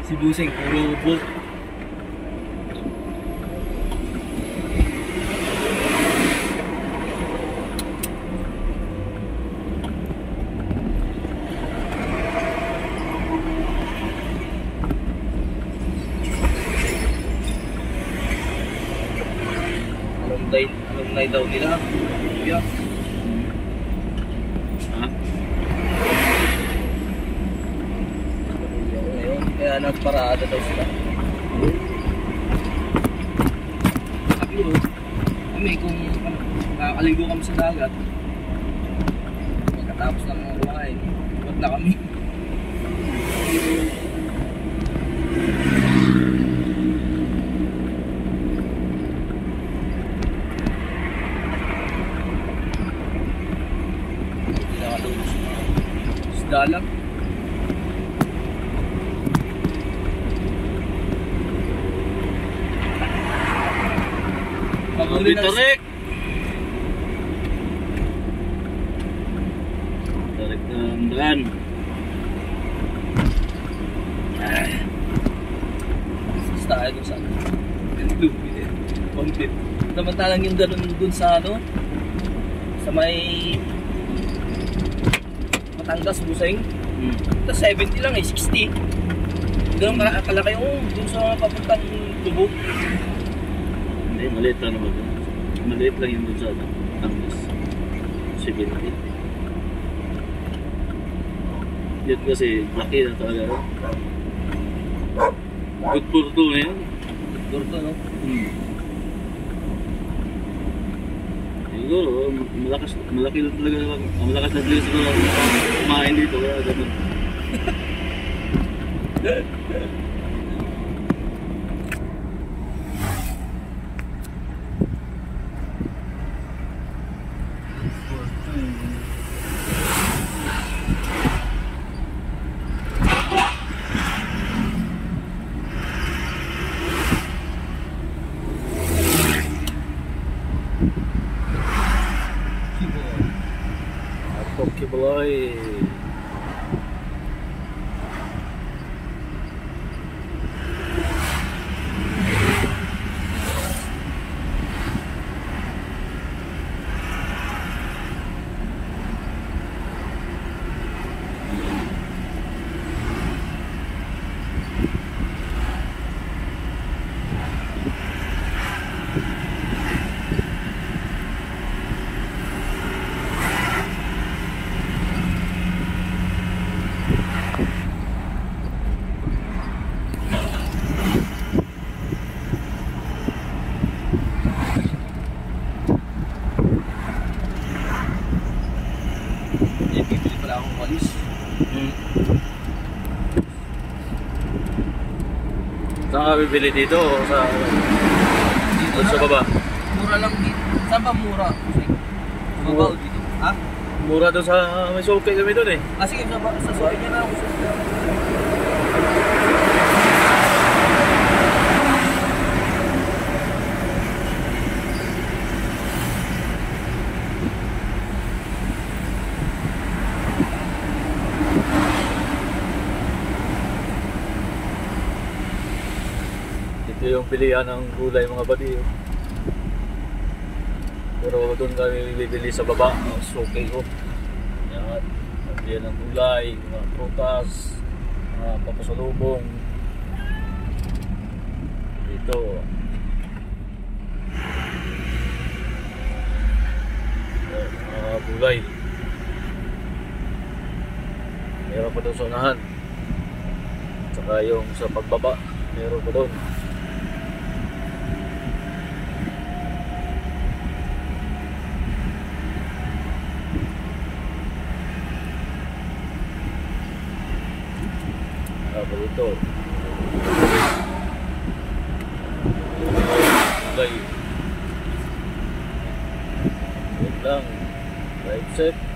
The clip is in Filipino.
Si Busing, puro bolt. Alumni daw nila. Yeah. Ha? Kaya nagparada daw sila. Sabi ko, kami kung nakakaligo kami sa dagat, pagkatapos ng mga buhay, huwag na kami. Isda lang. Pag-uli ng tarik ng daan. Basta tayo dun sa kontit. Samantalang yung ganun dun sa ano, sa may Batangas, Busing. Tapos 70 lang eh, 60. Ganun kalaki yung dun sa papuntang Tubo. Hindi, maliit lang naman dun. Maliit lang yung dun sa Batangas. 70. Yun kasi laki na talaga. Good for two na yun. Good for two, no? Siguro, malaki na talaga, malakas na talaga siguro kumain dito, kaya ganun. Pokeball. Saan ka bibili dito o dito sa baba? Mura lang dito. Saan ba mura? Mura dito. Ha? Mura doon sa may sukay kami doon eh. Ah sige, sa sukay niya na ako. Ito yung pilihan ng gulay mga badi. Pero doon kami bibili sa baba, sukay ko. Yan, pilihan ng gulay, mga prutas, mga papasalubong. Dito. Mga gulay. Meron pa doon sa unahan. Saka yung sa pagbaba, meron pa doon. Ito gulay. Wait lang. Right set.